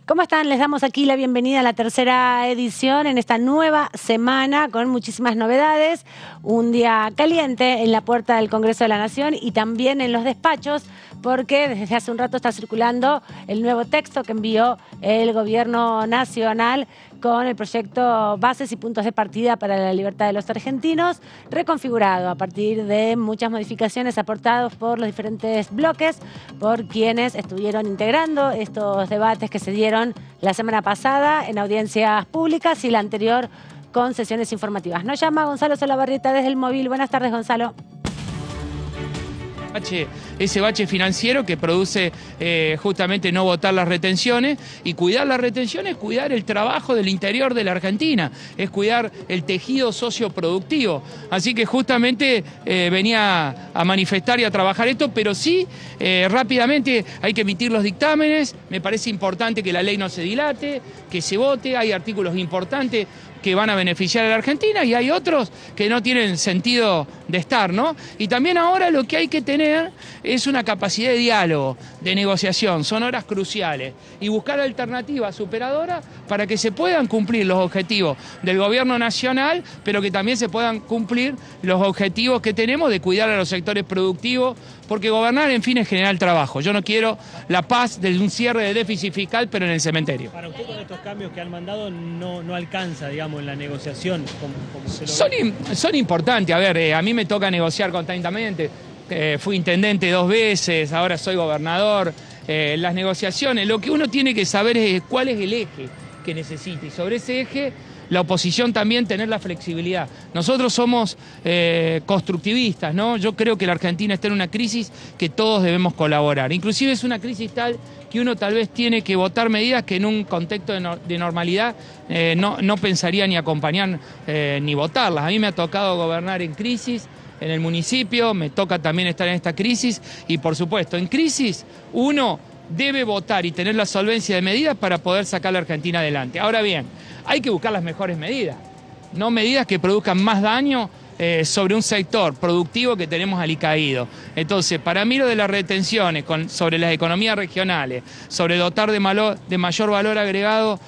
¿Cómo están? Les damos aquí la bienvenida a la tercera edición en esta nueva semana con muchísimas novedades. Un día caliente en la puerta del Congreso de la Nación y también en los despachos, porque desde hace un rato está circulando el nuevo texto que envió el Gobierno Nacional con el proyecto Bases y Puntos de Partida para la Libertad de los Argentinos, reconfigurado a partir de muchas modificaciones aportadas por los diferentes bloques, por quienes estuvieron integrando estos debates que se dieron la semana pasada en audiencias públicas y la anterior con sesiones informativas. Nos llama Gonzalo Solabarrieta desde el móvil. Buenas tardes, Gonzalo. Ese bache financiero que produce justamente no votar las retenciones, y cuidar las retenciones es cuidar el trabajo del interior de la Argentina, es cuidar el tejido socioproductivo. Así que justamente venía a manifestar y a trabajar esto, pero sí rápidamente hay que emitir los dictámenes. Me parece importante que la ley no se dilate, que se vote. Hay artículos importantes que van a beneficiar a la Argentina y hay otros que no tienen sentido de estar, ¿no? Y también ahora lo que hay que tener es una capacidad de diálogo, de negociación, son horas cruciales, y buscar alternativas superadoras para que se puedan cumplir los objetivos del Gobierno Nacional, pero que también se puedan cumplir los objetivos que tenemos de cuidar a los sectores productivos, porque gobernar, en fin, es generar trabajo. Yo no quiero la paz de un cierre de déficit fiscal, pero en el cementerio. Para usted, con estos cambios que han mandado, no alcanza, digamos, en la negociación. Son importantes. A ver, a mí me toca negociar constantemente. Fui intendente 2 veces, ahora soy gobernador. Las negociaciones, lo que uno tiene que saber es cuál es el eje que necesita, y sobre ese eje la oposición también tener la flexibilidad. Nosotros somos constructivistas, ¿no? Yo creo que la Argentina está en una crisis que todos debemos colaborar. Inclusive es una crisis tal que uno tal vez tiene que votar medidas que en un contexto de normalidad no pensaría ni acompañar ni votarlas. A mí me ha tocado gobernar en crisis en el municipio, me toca también estar en esta crisis, y por supuesto, en crisis uno debe votar y tener la solvencia de medidas para poder sacar a la Argentina adelante. Ahora bien, hay que buscar las mejores medidas, no medidas que produzcan más daño sobre un sector productivo que tenemos alicaído. Entonces, para mí lo de las retenciones, sobre las economías regionales, sobre dotar de mayor valor agregado,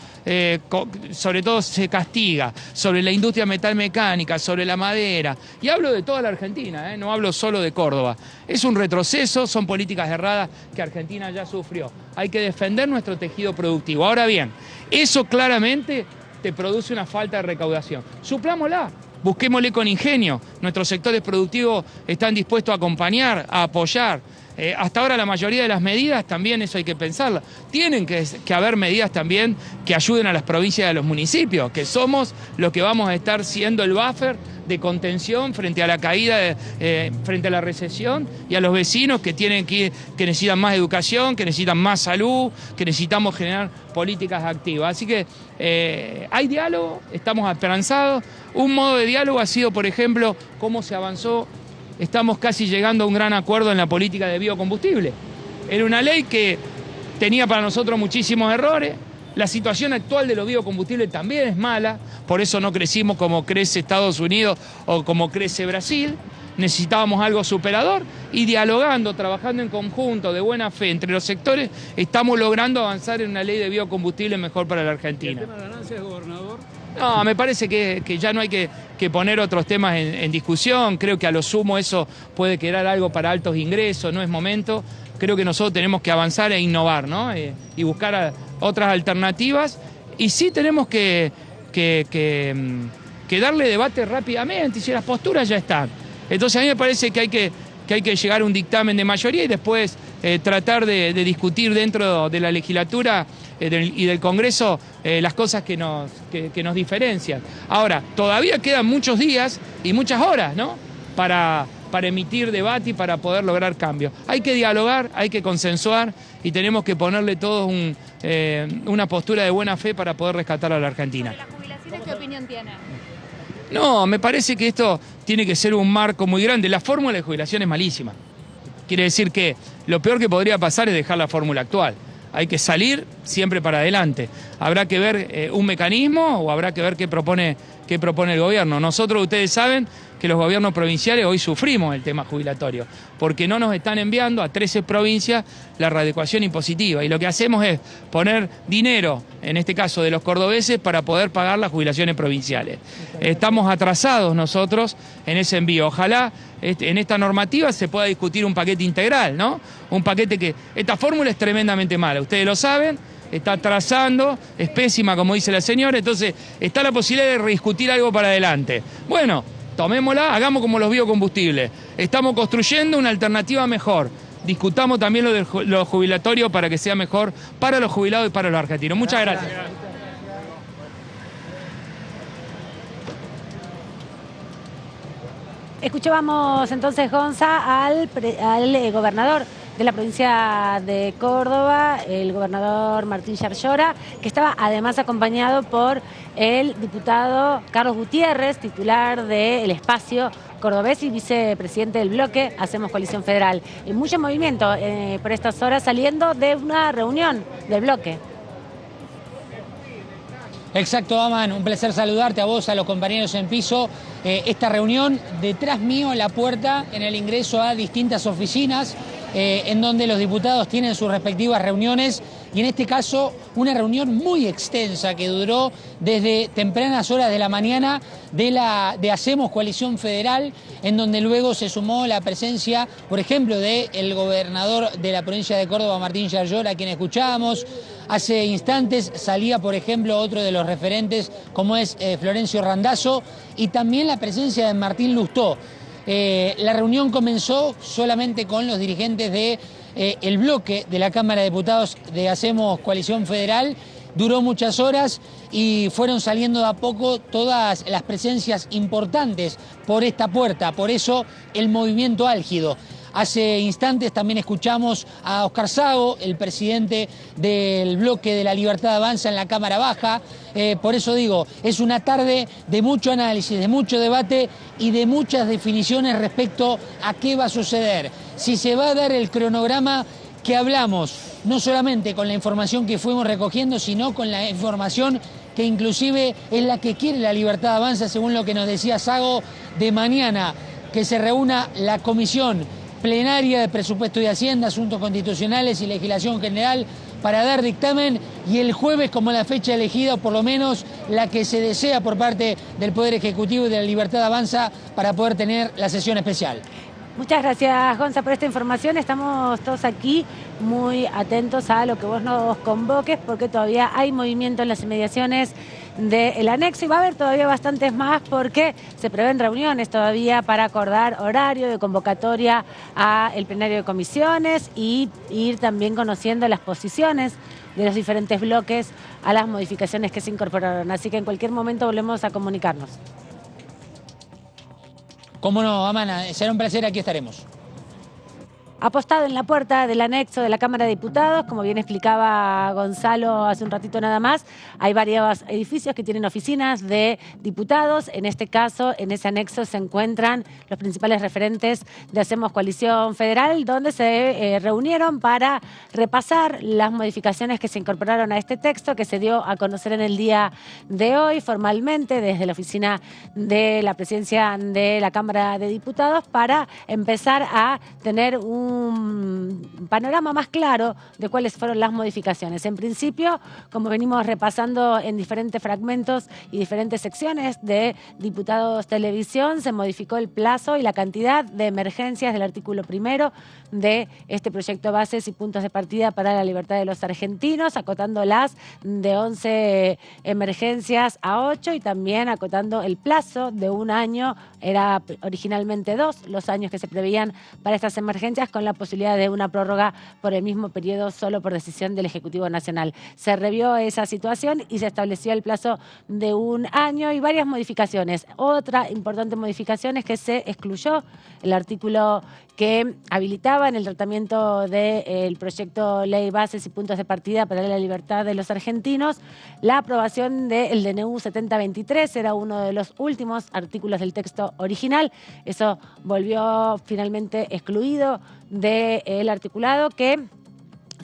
sobre todo se castiga, sobre la industria metalmecánica, sobre la madera, y hablo de toda la Argentina, no hablo solo de Córdoba. Es un retroceso, son políticas erradas que Argentina ya sufrió. Hay que defender nuestro tejido productivo. Ahora bien, eso claramente te produce una falta de recaudación. Suplámosla. Busquémosle con ingenio. Nuestros sectores productivos están dispuestos a acompañar, a apoyar. Hasta ahora la mayoría de las medidas, también eso hay que pensarlo, tienen que haber medidas también que ayuden a las provincias y a los municipios, que somos los que vamos a estar siendo el buffer de contención frente a la caída, frente a la recesión, y a los vecinos que necesitan más educación, que necesitan más salud, que necesitamos generar políticas activas. Así que hay diálogo, estamos esperanzados. Un modo de diálogo ha sido, por ejemplo, cómo se avanzó. Estamos casi llegando a un gran acuerdo en la política de biocombustible. Era una ley que tenía para nosotros muchísimos errores. La situación actual de los biocombustibles también es mala, por eso no crecimos como crece Estados Unidos o como crece Brasil. Necesitábamos algo superador, y dialogando, trabajando en conjunto, de buena fe entre los sectores, estamos logrando avanzar en una ley de biocombustible mejor para la Argentina. ¿Y el tema de ganancias, gobernador? No, me parece que ya no hay que poner otros temas en discusión. Creo que a lo sumo eso puede quedar algo para altos ingresos, no es momento. Creo que nosotros tenemos que avanzar e innovar, ¿no? Y buscar otras alternativas. Y sí tenemos que darle debate rápidamente, y si las posturas ya están. Entonces a mí me parece que hay que llegar a un dictamen de mayoría y después tratar de discutir dentro de la legislatura y del Congreso las cosas que nos diferencian. Ahora, todavía quedan muchos días y muchas horas, ¿no?, para emitir debate y para poder lograr cambios. Hay que dialogar, hay que consensuar, y tenemos que ponerle todos una postura de buena fe para poder rescatar a la Argentina. ¿Sobre las jubilaciones qué opinión tiene? No, me parece que esto tiene que ser un marco muy grande. La fórmula de jubilación es malísima. Quiere decir que lo peor que podría pasar es dejar la fórmula actual. Hay que salir siempre para adelante. Habrá que ver un mecanismo, o habrá que ver qué propone el gobierno. Nosotros, ustedes saben que los gobiernos provinciales hoy sufrimos el tema jubilatorio, porque no nos están enviando a 13 provincias la readecuación impositiva. Y lo que hacemos es poner dinero, en este caso de los cordobeses, para poder pagar las jubilaciones provinciales. Estamos atrasados nosotros en ese envío. Ojalá en esta normativa se pueda discutir un paquete integral, ¿no? Un paquete que... Esta fórmula es tremendamente mala, ustedes lo saben, está atrasando, es pésima, como dice la señora, entonces está la posibilidad de rediscutir algo para adelante. Bueno, tomémosla, hagamos como los biocombustibles. Estamos construyendo una alternativa mejor. Discutamos también lo de los jubilatorios para que sea mejor para los jubilados y para los argentinos. Muchas gracias. Escuchábamos entonces, Gonza, al gobernador de la provincia de Córdoba, el gobernador Martín Yarlora, que estaba además acompañado por el diputado Carlos Gutiérrez, titular del Espacio Cordobés y vicepresidente del bloque Hacemos Coalición Federal. Y mucho movimiento por estas horas saliendo de una reunión del bloque. Exacto, Aman, un placer saludarte a vos, a los compañeros en piso. Esta reunión, detrás mío en la puerta, en el ingreso a distintas oficinas, en donde los diputados tienen sus respectivas reuniones, y en este caso una reunión muy extensa que duró desde tempranas horas de la mañana de Hacemos Coalición Federal, en donde luego se sumó la presencia, por ejemplo, del gobernador de la provincia de Córdoba, Martín Yarlora, a quien escuchábamos. Hace instantes salía, por ejemplo, otro de los referentes, como es Florencio Randazzo, y también la presencia de Martín Lustó. La reunión comenzó solamente con los dirigentes del bloque de la Cámara de Diputados de Hacemos Coalición Federal. Duró muchas horas y fueron saliendo de a poco todas las presencias importantes por esta puerta, por eso el movimiento álgido. Hace instantes también escuchamos a Oscar Sago, el presidente del bloque de La Libertad Avanza en la Cámara Baja. Por eso digo, es una tarde de mucho análisis, de mucho debate y de muchas definiciones respecto a qué va a suceder. Si se va a dar el cronograma que hablamos, no solamente con la información que fuimos recogiendo, sino con la información que inclusive es la que quiere La Libertad Avanza, según lo que nos decía Sago, de mañana, que se reúna la comisión plenaria de Presupuesto y Hacienda, Asuntos Constitucionales y Legislación General para dar dictamen, y el jueves como la fecha elegida, o por lo menos la que se desea por parte del Poder Ejecutivo y de La Libertad Avanza, para poder tener la sesión especial. Muchas gracias, Gonza, por esta información. Estamos todos aquí muy atentos a lo que vos nos convoques, porque todavía hay movimiento en las inmediaciones del anexo y va a haber todavía bastantes más, porque se prevén reuniones todavía para acordar horario de convocatoria al plenario de comisiones y ir también conociendo las posiciones de los diferentes bloques a las modificaciones que se incorporaron. Así que en cualquier momento volvemos a comunicarnos. Cómo no, Amana, será un placer, aquí estaremos. Apostado en la puerta del anexo de la Cámara de Diputados, como bien explicaba Gonzalo hace un ratito nada más, hay varios edificios que tienen oficinas de diputados. En este caso, en ese anexo se encuentran los principales referentes de Hacemos Coalición Federal, donde se reunieron para repasar las modificaciones que se incorporaron a este texto, que se dio a conocer en el día de hoy formalmente desde la oficina de la presidencia de la Cámara de Diputados, para empezar a tener un panorama más claro de cuáles fueron las modificaciones. En principio, como venimos repasando en diferentes fragmentos y diferentes secciones de Diputados Televisión, se modificó el plazo y la cantidad de emergencias del artículo 1 de este proyecto Bases y Puntos de Partida para la Libertad de los Argentinos, acotándolas de 11 emergencias a 8 y también acotando el plazo de un año. Era originalmente 2 los años que se preveían para estas emergencias, con la posibilidad de una prórroga por el mismo periodo solo por decisión del Ejecutivo Nacional. Se revió esa situación y se estableció el plazo de un año y varias modificaciones. Otra importante modificación es que se excluyó el artículo que habilitaba en el tratamiento del proyecto Ley Bases y Puntos de Partida para la Libertad de los Argentinos la aprobación del DNU 7023. Era uno de los últimos artículos del texto original. Eso volvió finalmente excluido del articulado, que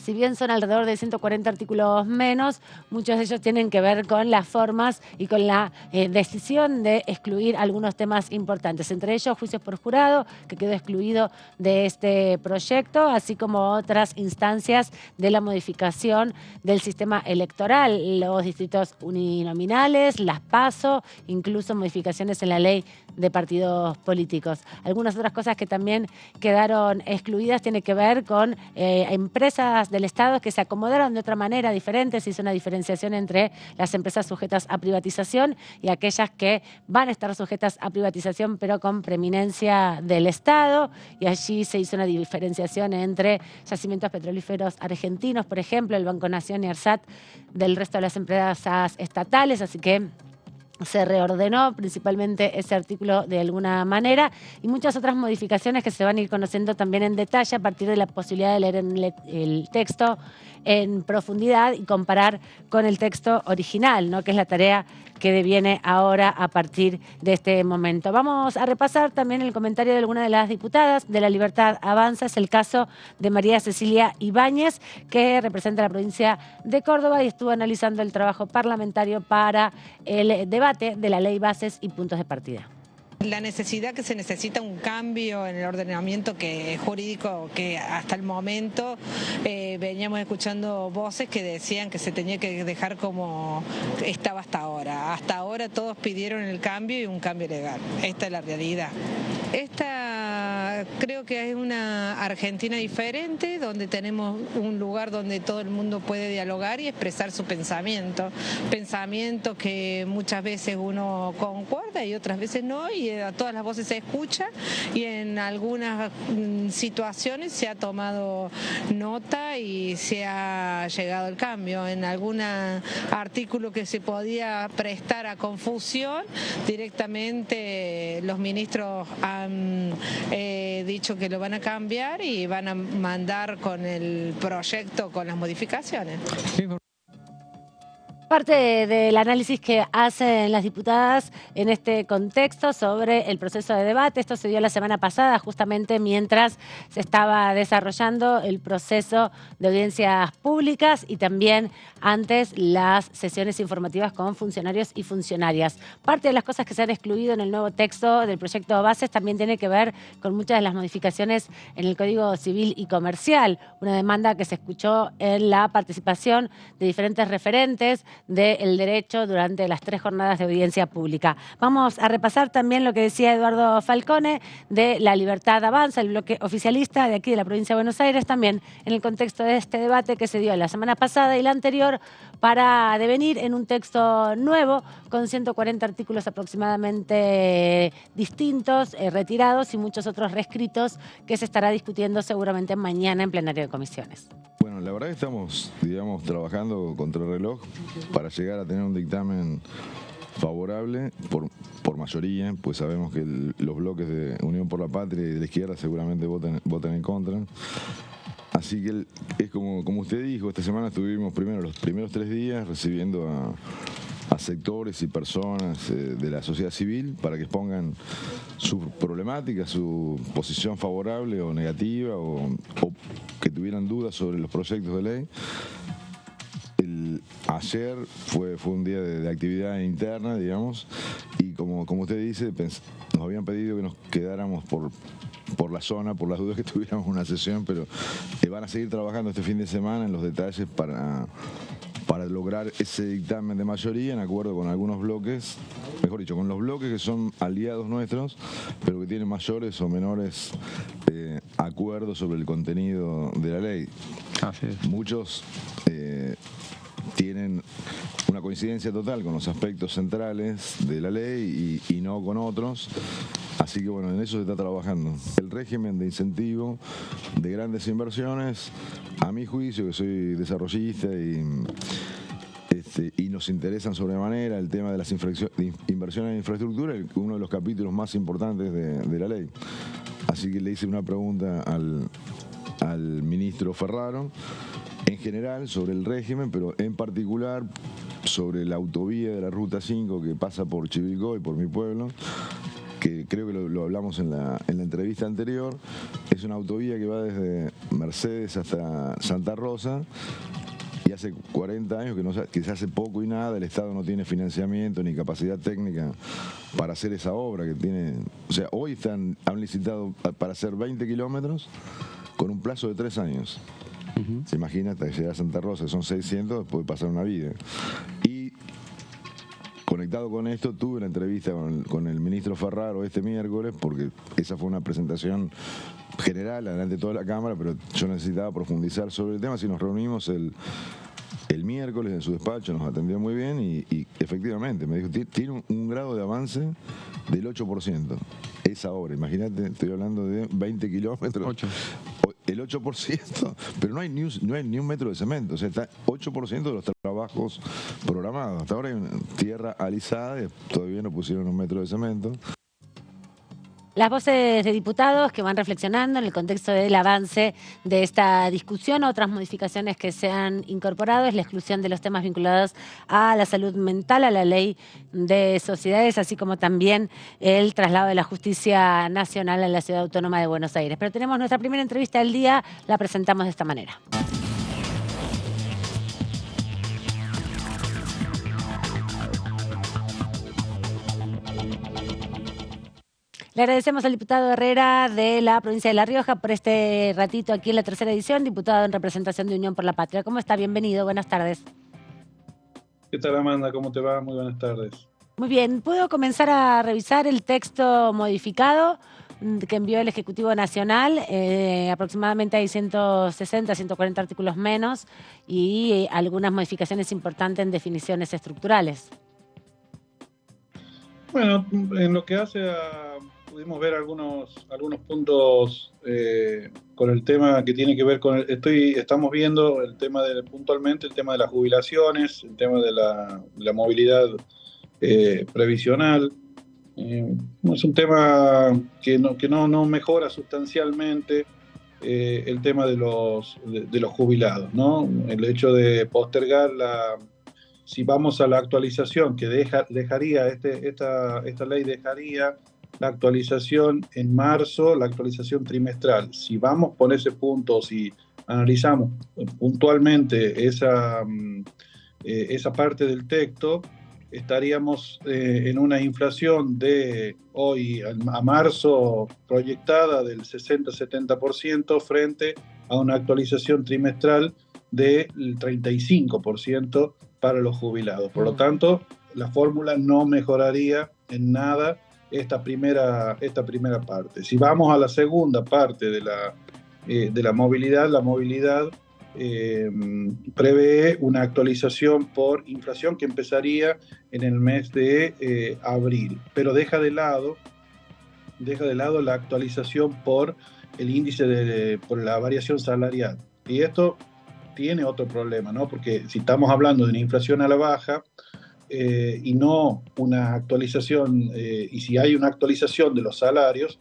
si bien son alrededor de 140 artículos menos, muchos de ellos tienen que ver con las formas y con la decisión de excluir algunos temas importantes, entre ellos juicios por jurado, que quedó excluido de este proyecto, así como otras instancias de la modificación del sistema electoral, los distritos uninominales, las PASO, incluso modificaciones en la ley de partidos políticos. Algunas otras cosas que también quedaron excluidas tienen que ver con empresas del Estado que se acomodaron de otra manera diferente. Se hizo una diferenciación entre las empresas sujetas a privatización y aquellas que van a estar sujetas a privatización pero con preeminencia del Estado, y allí se hizo una diferenciación entre yacimientos petrolíferos argentinos, por ejemplo, el Banco Nación y ARSAT, del resto de las empresas estatales, así que se reordenó principalmente ese artículo de alguna manera, y muchas otras modificaciones que se van a ir conociendo también en detalle a partir de la posibilidad de leer el texto en profundidad y comparar con el texto original, ¿no? Que es la tarea que deviene ahora a partir de este momento. Vamos a repasar también el comentario de alguna de las diputadas de La Libertad Avanza. Es el caso de María Cecilia Ibáñez, que representa la provincia de Córdoba y estuvo analizando el trabajo parlamentario para el debate de la ley Bases y Puntos de Partida. La necesidad que se necesita un cambio en el ordenamiento jurídico que hasta el momento veníamos escuchando voces que decían que se tenía que dejar como estaba hasta ahora. Hasta ahora todos pidieron el cambio y un cambio legal. Esta es la realidad. Esta creo que es una Argentina diferente, donde tenemos un lugar donde todo el mundo puede dialogar y expresar su pensamiento. Pensamiento que muchas veces uno concuerda y otras veces no, y a todas las voces se escucha, y en algunas situaciones se ha tomado nota y se ha llegado al cambio. En algún artículo que se podía prestar a confusión, directamente los ministros han dicho que lo van a cambiar y van a mandar con el proyecto con las modificaciones. Parte del análisis que hacen las diputadas en este contexto sobre el proceso de debate. Esto se dio la semana pasada, justamente mientras se estaba desarrollando el proceso de audiencias públicas y también antes las sesiones informativas con funcionarios y funcionarias. Parte de las cosas que se han excluido en el nuevo texto del proyecto Bases también tiene que ver con muchas de las modificaciones en el Código Civil y Comercial, una demanda que se escuchó en la participación de diferentes referentes del derecho durante las 3 jornadas de audiencia pública. Vamos a repasar también lo que decía Eduardo Falcone de La Libertad Avanza, el bloque oficialista de aquí de la provincia de Buenos Aires, también en el contexto de este debate que se dio la semana pasada y la anterior, para devenir en un texto nuevo con 140 artículos aproximadamente distintos, retirados, y muchos otros reescritos que se estará discutiendo seguramente mañana en plenario de comisiones. Bueno, la verdad que estamos, digamos, trabajando contra el reloj para llegar a tener un dictamen favorable por mayoría, pues sabemos que los bloques de Unión por la Patria y de la izquierda seguramente votan en contra. Así que es como usted dijo, esta semana estuvimos los primeros 3 días recibiendo a sectores y personas de la sociedad civil para que expongan su problemática, su posición favorable o negativa, o que tuvieran dudas sobre los proyectos de ley. Ayer fue un día de actividad interna, digamos, y como usted dice, nos habían pedido que nos quedáramos por la zona, por las dudas que tuviéramos una sesión, pero van a seguir trabajando este fin de semana en los detalles para lograr ese dictamen de mayoría en acuerdo con algunos bloques, mejor dicho, con los bloques que son aliados nuestros, pero que tienen mayores o menores acuerdos sobre el contenido de la ley. Así es. Muchos tienen una coincidencia total con los aspectos centrales de la ley y no con otros. Así que bueno, en eso se está trabajando. El régimen de incentivo de grandes inversiones, a mi juicio, que soy desarrollista y nos interesan sobremanera el tema de las inversiones en infraestructura, uno de los capítulos más importantes de la ley. Así que le hice una pregunta al ministro Ferraro, en general sobre el régimen, pero en particular sobre la autovía de la Ruta 5 que pasa por Chivilcoy, por mi pueblo, que creo que lo hablamos en la entrevista anterior. es una autovía que va desde Mercedes hasta Santa Rosa. Y hace 40 años que se hace poco y nada, el Estado no tiene financiamiento ni capacidad técnica para hacer esa obra que tiene. O sea, hoy han licitado para hacer 20 kilómetros con un plazo de 3 años. Se imagina hasta que llegar a Santa Rosa, son 600, puede pasar una vida. Y conectado con esto, tuve una entrevista con el ministro Ferraro este miércoles, porque esa fue una presentación general, delante de toda la Cámara, pero yo necesitaba profundizar sobre el tema, así nos reunimos el miércoles en su despacho, nos atendió muy bien y efectivamente me dijo, tiene un grado de avance del 8%. Esa obra, imagínate, estoy hablando de 20 kilómetros. 8. El 8%, pero no hay ni un metro de cemento, o sea, está 8% de los trabajos programados. Hasta ahora hay una tierra alisada y todavía no pusieron un metro de cemento. Las voces de diputados que van reflexionando en el contexto del avance de esta discusión. Otras modificaciones que se han incorporado es la exclusión de los temas vinculados a la salud mental, a la ley de sociedades, así como también el traslado de la justicia nacional a la Ciudad Autónoma de Buenos Aires. Pero tenemos nuestra primera entrevista del día, la presentamos de esta manera. Le agradecemos al diputado Herrera de la provincia de La Rioja por este ratito aquí en la tercera edición, diputado en representación de Unión por la Patria. ¿Cómo está? Bienvenido, buenas tardes. ¿Qué tal, Amanda? ¿Cómo te va? Muy buenas tardes. Muy bien, ¿puedo comenzar a revisar el texto modificado que envió el Ejecutivo Nacional? Aproximadamente hay 160, 140 artículos menos y algunas modificaciones importantes en definiciones estructurales. Bueno, en lo que hace a... Pudimos ver algunos puntos con el tema que tiene que ver con... Estamos viendo el tema puntualmente el tema de las jubilaciones, el tema de la movilidad previsional. Es un tema que no mejora sustancialmente el tema de los jubilados, ¿no? El hecho de postergar si vamos a la actualización que dejaría esta ley dejaría la actualización en marzo, la actualización trimestral. Si vamos por ese punto, si analizamos puntualmente esa parte del texto, estaríamos en una inflación de hoy a marzo proyectada del 60-70% frente a una actualización trimestral del 35% para los jubilados. Por lo tanto, la fórmula no mejoraría en nada esta primera parte. Si vamos a la segunda parte de la movilidad, prevé una actualización por inflación que empezaría en el mes de abril, pero deja de lado la actualización por el índice por la variación salarial. Y esto tiene otro problema, ¿no? Porque si estamos hablando de una inflación a la baja, y no una actualización, y si hay una actualización de los salarios,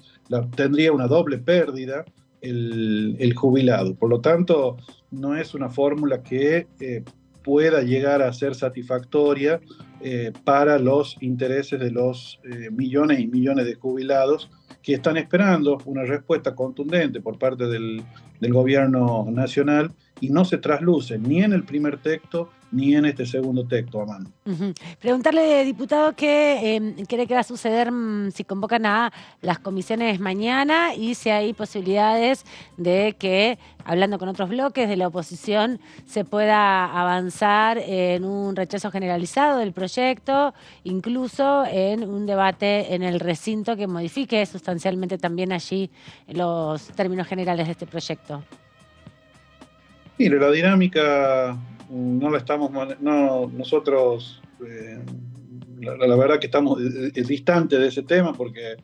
tendría una doble pérdida el jubilado. Por lo tanto, no es una fórmula que pueda llegar a ser satisfactoria para los intereses de los millones y millones de jubilados que están esperando una respuesta contundente por parte del gobierno nacional y no se trasluce ni en el primer texto ni en este segundo texto, Amanda. Preguntarle, diputado, qué cree que va a suceder si convocan a las comisiones mañana y si hay posibilidades de que, hablando con otros bloques de la oposición, se pueda avanzar en un rechazo generalizado del proyecto, incluso en un debate en el recinto que modifique sustancialmente también allí los términos generales de este proyecto. Mire, la dinámica no la estamos... nosotros, la verdad que estamos distantes de ese tema porque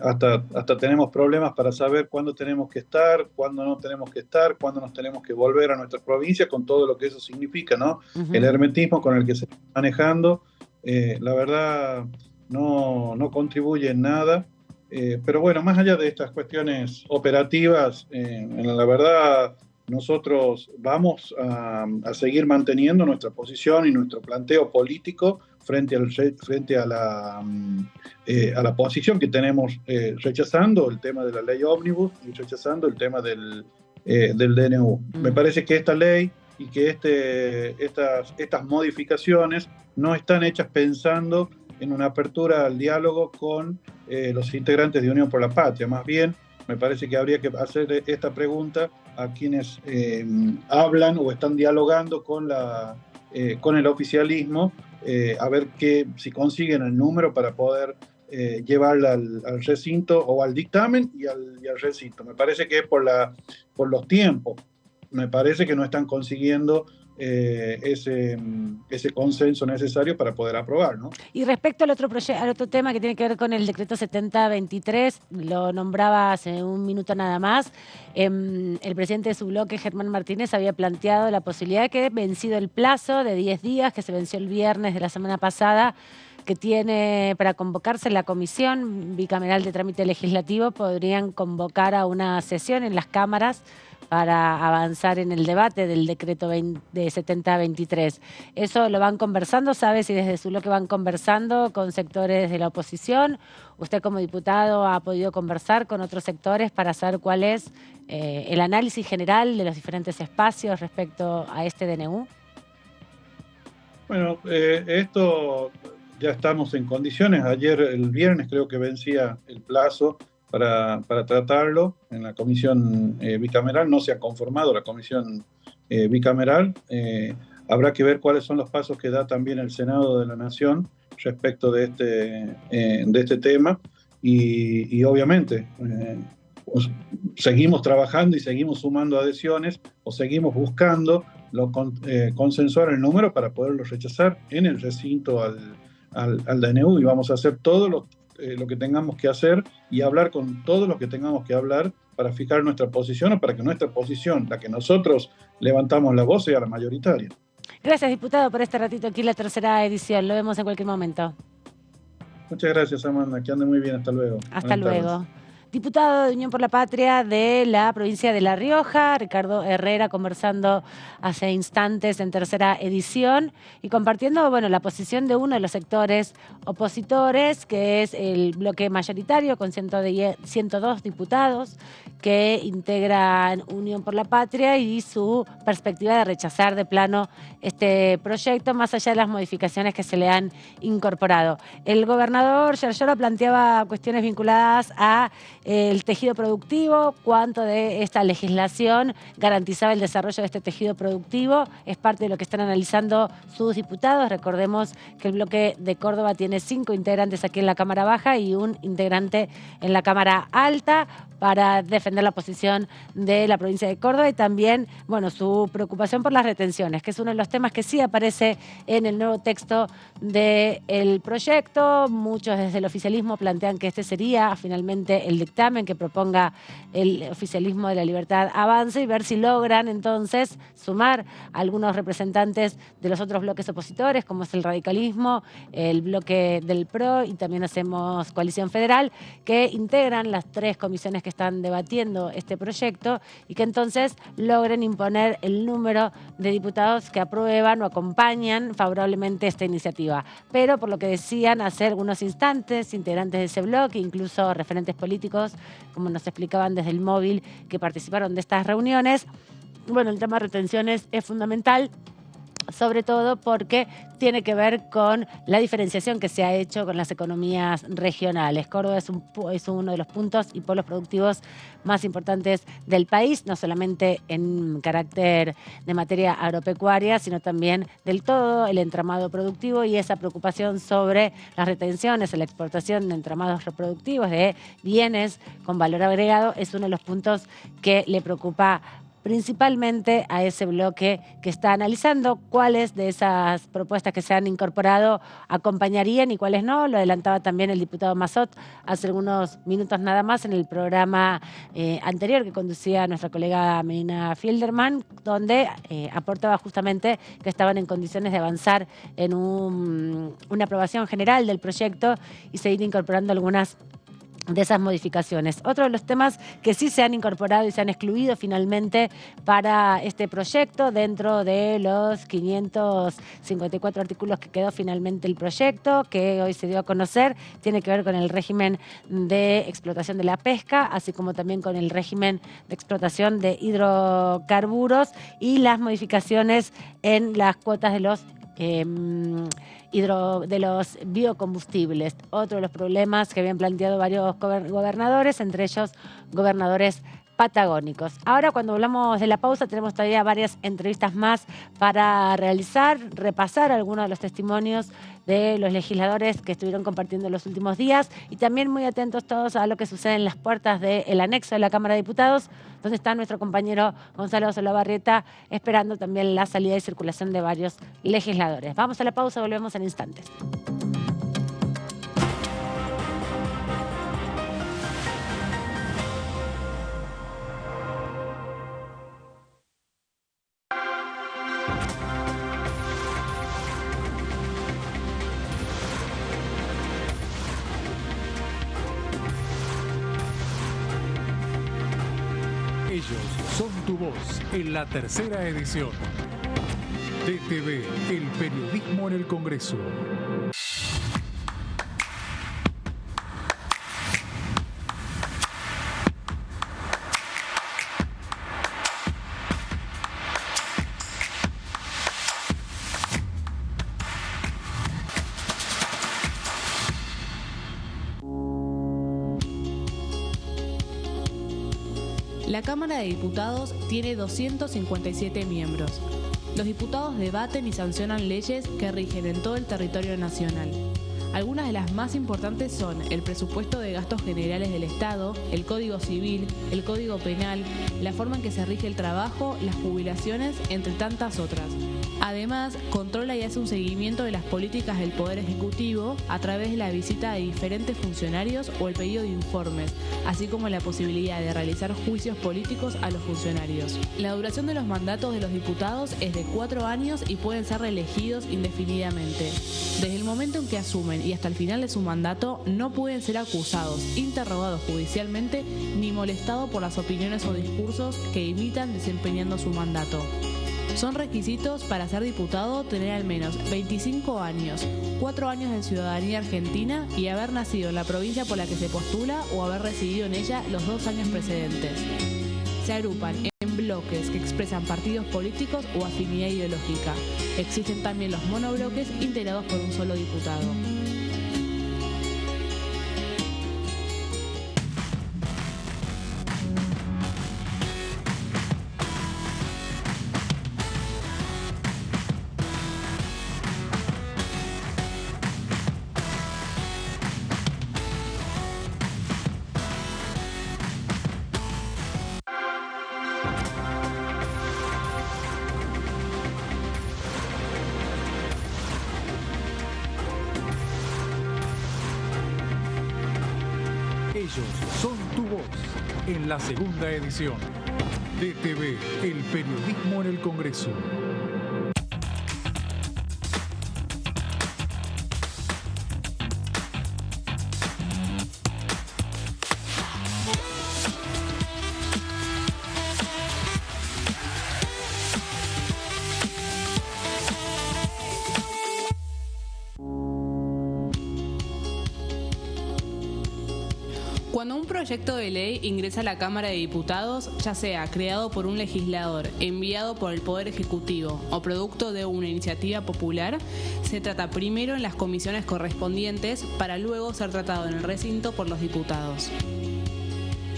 hasta tenemos problemas para saber cuándo tenemos que estar, cuándo no tenemos que estar, cuándo nos tenemos que volver a nuestra provincia, con todo lo que eso significa, ¿no? El hermetismo con el que se está manejando, la verdad, no contribuye en nada. Pero bueno, más allá de estas cuestiones operativas, la verdad, nosotros vamos a seguir manteniendo nuestra posición y nuestro planteo político frente a la posición que tenemos, rechazando el tema de la ley ómnibus y rechazando el tema del DNU. Me parece que esta ley y que estas modificaciones no están hechas pensando en una apertura al diálogo con los integrantes de Unión por la Patria. Más bien, me parece que habría que hacer esta pregunta a quienes hablan o están dialogando con el oficialismo, a ver si consiguen el número para poder llevarla al recinto o al dictamen y al recinto. Me parece que es por los tiempos. Me parece que no están consiguiendo ese consenso necesario para poder aprobar, ¿no? Y respecto al otro tema que tiene que ver con el decreto 7023, lo nombraba hace un minuto nada más, el presidente de su bloque, Germán Martínez, había planteado la posibilidad de que, vencido el plazo de 10 días, que se venció el viernes de la semana pasada, que tiene para convocarse la Comisión Bicameral de Trámite Legislativo, podrían convocar a una sesión en las cámaras para avanzar en el debate del decreto de 7023. ¿Eso lo van conversando? ¿Sabe si desde su bloque van conversando con sectores de la oposición? ¿Usted como diputado ha podido conversar con otros sectores para saber cuál es el análisis general de los diferentes espacios respecto a este DNU? Bueno, esto ya estamos en condiciones. Ayer, el viernes, creo que vencía el plazo para tratarlo en la comisión bicameral. No se ha conformado la comisión bicameral. Habrá que ver cuáles son los pasos que da también el Senado de la Nación respecto de este tema. Y obviamente pues, seguimos trabajando y seguimos sumando adhesiones o seguimos buscando consensuar el número para poderlo rechazar en el recinto al DNU, y vamos a hacer todo lo que tengamos que hacer y hablar con todos los que tengamos que hablar para fijar nuestra posición o para que nuestra posición, la que nosotros levantamos la voz, sea la mayoritaria. Gracias, diputado, por este ratito aquí en la tercera edición. Lo vemos en cualquier momento. Muchas gracias, Amanda. Que ande muy bien. Hasta luego. Hasta luego. Diputado de Unión por la Patria de la provincia de La Rioja, Ricardo Herrera, conversando hace instantes en tercera edición y compartiendo, bueno, la posición de uno de los sectores opositores, que es el bloque mayoritario con 102 diputados que integran Unión por la Patria, y su perspectiva de rechazar de plano este proyecto, más allá de las modificaciones que se le han incorporado. El gobernador Giorgioro planteaba cuestiones vinculadas a el tejido productivo, cuánto de esta legislación garantizaba el desarrollo de este tejido productivo. Es parte de lo que están analizando sus diputados. Recordemos que el bloque de Córdoba tiene 5 integrantes aquí en la Cámara Baja y un integrante en la Cámara Alta para defender la posición de la provincia de Córdoba, y también, bueno, su preocupación por las retenciones, que es uno de los temas que sí aparece en el nuevo texto del proyecto. Muchos desde el oficialismo plantean que este sería finalmente el dictamen que proponga el oficialismo de La Libertad Avanza, y ver si logran entonces sumar a algunos representantes de los otros bloques opositores, como es el radicalismo, el bloque del PRO y también Hacemos Coalición Federal, que integran las 3 comisiones que están debatiendo este proyecto, y que entonces logren imponer el número de diputados que aprueban o acompañan favorablemente esta iniciativa. Pero por lo que decían hace algunos instantes integrantes de ese bloque, incluso referentes políticos, como nos explicaban desde el móvil, que participaron de estas reuniones, bueno, el tema de retenciones es fundamental, sobre todo porque tiene que ver con la diferenciación que se ha hecho con las economías regionales. Córdoba es uno de los puntos y polos productivos más importantes del país, no solamente en carácter de materia agropecuaria, sino también del todo el entramado productivo, y esa preocupación sobre las retenciones, la exportación de entramados reproductivos, de bienes con valor agregado, es uno de los puntos que le preocupa principalmente a ese bloque que está analizando cuáles de esas propuestas que se han incorporado acompañarían y cuáles no. Lo adelantaba también el diputado Massot hace algunos minutos nada más en el programa anterior que conducía nuestra colega Melina Fielderman, donde aportaba justamente que estaban en condiciones de avanzar en una aprobación general del proyecto y seguir incorporando algunas de esas modificaciones. Otro de los temas que sí se han incorporado y se han excluido finalmente para este proyecto, dentro de los 554 artículos que quedó finalmente el proyecto, que hoy se dio a conocer, tiene que ver con el régimen de explotación de la pesca, así como también con el régimen de explotación de hidrocarburos y las modificaciones en las cuotas de los biocombustibles. Otro de los problemas que habían planteado varios gobernadores, entre ellos gobernadores patagónicos. Ahora, cuando hablamos de la pausa, tenemos todavía varias entrevistas más para realizar, repasar algunos de los testimonios de los legisladores que estuvieron compartiendo los últimos días y también muy atentos todos a lo que sucede en las puertas del anexo de la Cámara de Diputados, donde está nuestro compañero Gonzalo Solabarrieta esperando también la salida y circulación de varios legisladores. Vamos a la pausa, volvemos en instantes. Ellos son tu voz en la tercera edición. DTV, el periodismo en el Congreso. La Cámara de Diputados tiene 257 miembros. Los diputados debaten y sancionan leyes que rigen en todo el territorio nacional. Algunas de las más importantes son el presupuesto de gastos generales del Estado, el Código Civil, el Código Penal, la forma en que se rige el trabajo, las jubilaciones, entre tantas otras. Además, controla y hace un seguimiento de las políticas del Poder Ejecutivo a través de la visita de diferentes funcionarios o el pedido de informes, así como la posibilidad de realizar juicios políticos a los funcionarios. La duración de los mandatos de los diputados es de 4 años y pueden ser reelegidos indefinidamente. Desde el momento en que asumen y hasta el final de su mandato, no pueden ser acusados, interrogados judicialmente, ni molestados por las opiniones o discursos que imitan desempeñando su mandato. Son requisitos para ser diputado tener al menos 25 años, 4 años de ciudadanía argentina y haber nacido en la provincia por la que se postula o haber residido en ella los 2 años precedentes. Se agrupan en bloques que expresan partidos políticos o afinidad ideológica. Existen también los monobloques integrados por un solo diputado. Ellos son tu voz en la segunda edición. DTV, el periodismo en el Congreso. Cuando un proyecto de ley ingresa a la Cámara de Diputados, ya sea creado por un legislador, enviado por el Poder Ejecutivo o producto de una iniciativa popular, se trata primero en las comisiones correspondientes para luego ser tratado en el recinto por los diputados.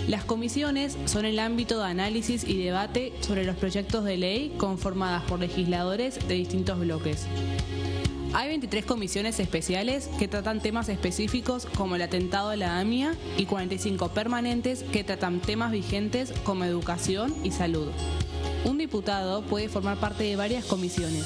Las comisiones son el ámbito de análisis y debate sobre los proyectos de ley conformadas por legisladores de distintos bloques. Hay 23 comisiones especiales que tratan temas específicos como el atentado a la AMIA y 45 permanentes que tratan temas vigentes como educación y salud. Un diputado puede formar parte de varias comisiones.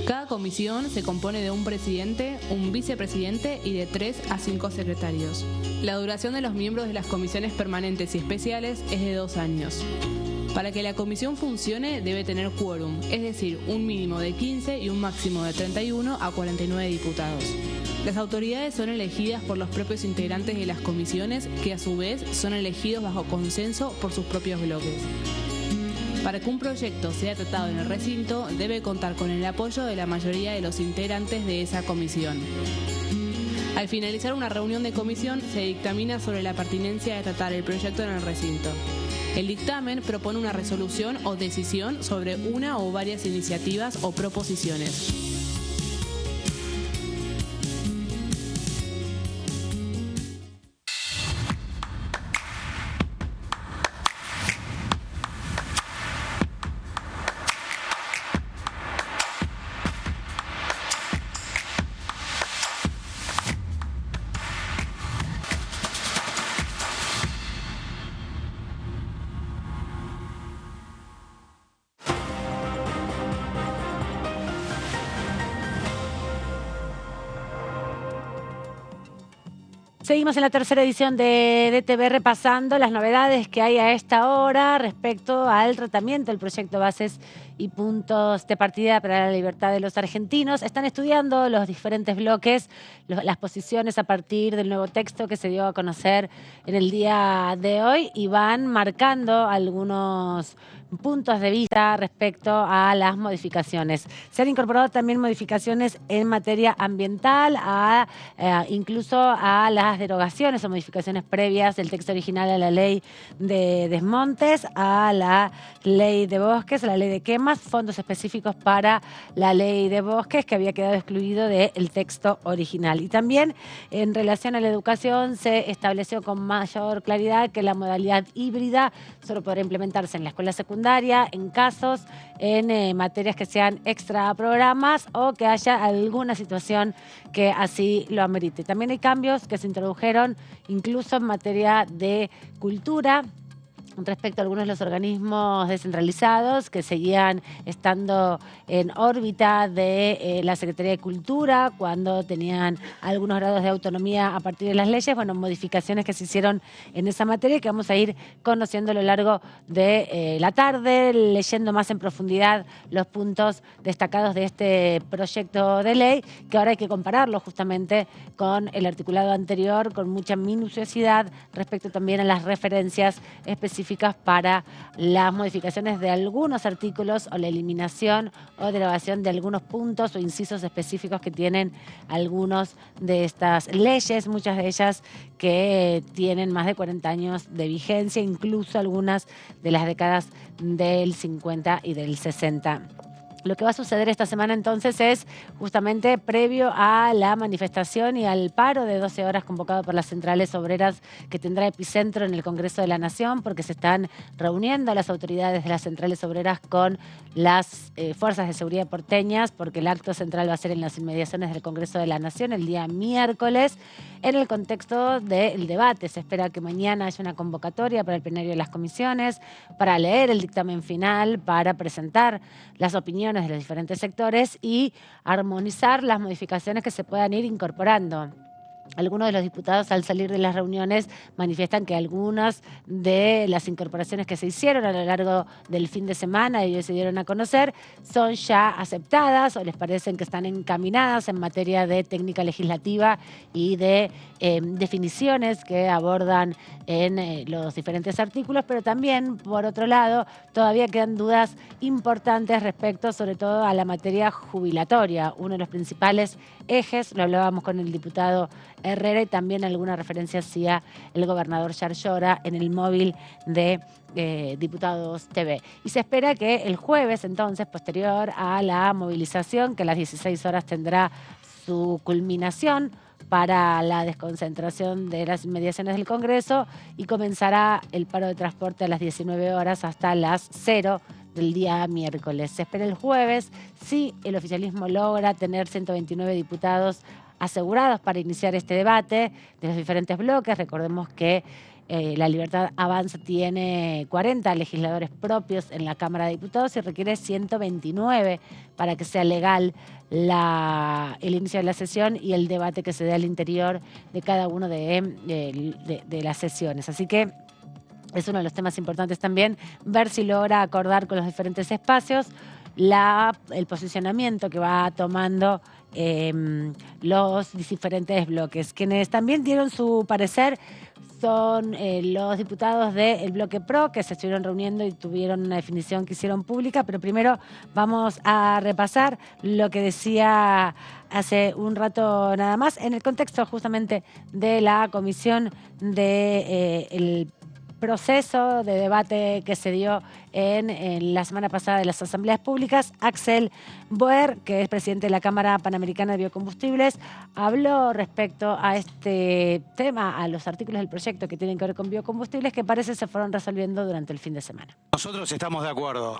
Cada comisión se compone de un presidente, un vicepresidente y de 3 a 5 secretarios. La duración de los miembros de las comisiones permanentes y especiales es de 2 años. Para que la comisión funcione debe tener quórum, es decir, un mínimo de 15 y un máximo de 31 a 49 diputados. Las autoridades son elegidas por los propios integrantes de las comisiones, que a su vez son elegidos bajo consenso por sus propios bloques. Para que un proyecto sea tratado en el recinto, debe contar con el apoyo de la mayoría de los integrantes de esa comisión. Al finalizar una reunión de comisión, se dictamina sobre la pertinencia de tratar el proyecto en el recinto. El dictamen propone una resolución o decisión sobre una o varias iniciativas o proposiciones. Seguimos en la tercera edición de DTV repasando las novedades que hay a esta hora respecto al tratamiento del proyecto Bases y Puntos de Partida para la Libertad de los Argentinos. Están estudiando los diferentes bloques, las posiciones a partir del nuevo texto que se dio a conocer en el día de hoy y van marcando algunos puntos de vista respecto a las modificaciones. Se han incorporado también modificaciones en materia ambiental, incluso a las derogaciones o modificaciones previas del texto original a la ley de desmontes, a la ley de bosques, a la ley de quemas, fondos específicos para la ley de bosques que había quedado excluido del texto original. Y también en relación a la educación se estableció con mayor claridad que la modalidad híbrida solo podrá implementarse en la escuela secundaria en casos, en materias que sean extra programas o que haya alguna situación que así lo amerite. También hay cambios que se introdujeron incluso en materia de cultura, respecto a algunos de los organismos descentralizados que seguían estando en órbita de la Secretaría de Cultura cuando tenían algunos grados de autonomía a partir de las leyes. Bueno, modificaciones que se hicieron en esa materia que vamos a ir conociendo a lo largo de la tarde, leyendo más en profundidad los puntos destacados de este proyecto de ley, que ahora hay que compararlo justamente con el articulado anterior, con mucha minuciosidad respecto también a las referencias específicas para las modificaciones de algunos artículos o la eliminación o derogación de algunos puntos o incisos específicos que tienen algunos de estas leyes, muchas de ellas que tienen más de 40 años de vigencia, incluso algunas de las décadas del 50 y del 60. Lo que va a suceder esta semana entonces es justamente previo a la manifestación y al paro de 12 horas convocado por las centrales obreras que tendrá epicentro en el Congreso de la Nación, porque se están reuniendo las autoridades de las centrales obreras con las fuerzas de seguridad porteñas, porque el acto central va a ser en las inmediaciones del Congreso de la Nación el día miércoles, en el contexto del debate. Se espera que mañana haya una convocatoria para el plenario de las comisiones, para leer el dictamen final, para presentar las opiniones de los diferentes sectores y armonizar las modificaciones que se puedan ir incorporando. Algunos de los diputados al salir de las reuniones manifiestan que algunas de las incorporaciones que se hicieron a lo largo del fin de semana y hoy se dieron a conocer son ya aceptadas o les parecen que están encaminadas en materia de técnica legislativa y de definiciones que abordan en los diferentes artículos, pero también, por otro lado, todavía quedan dudas importantes respecto sobre todo a la materia jubilatoria. Uno de los principales ejes, lo hablábamos con el diputado Herrera y también alguna referencia hacía el gobernador Yarlora en el móvil de Diputados TV. Y se espera que el jueves, entonces, posterior a la movilización, que a las 16 horas tendrá su culminación para la desconcentración de las inmediaciones del Congreso y comenzará el paro de transporte a las 19 horas hasta las 0 del día miércoles. Se espera el jueves si el oficialismo logra tener 129 diputados asegurados para iniciar este debate de los diferentes bloques. Recordemos que La Libertad Avanza tiene 40 legisladores propios en la Cámara de Diputados y requiere 129 para que sea legal el inicio de la sesión y el debate que se dé al interior de cada uno de las sesiones. Así que es uno de los temas importantes también, ver si logra acordar con los diferentes espacios el posicionamiento que va tomando los diferentes bloques. Quienes también dieron su parecer son los diputados del bloque PRO, que se estuvieron reuniendo y tuvieron una definición que hicieron pública, pero primero vamos a repasar lo que decía hace un rato nada más, en el contexto justamente de la comisión el proceso de debate que se dio en la semana pasada de las asambleas públicas. Axel Boer, que es presidente de la Cámara Panamericana de Biocombustibles, habló respecto a este tema, a los artículos del proyecto que tienen que ver con biocombustibles, que parece se fueron resolviendo durante el fin de semana. Nosotros estamos de acuerdo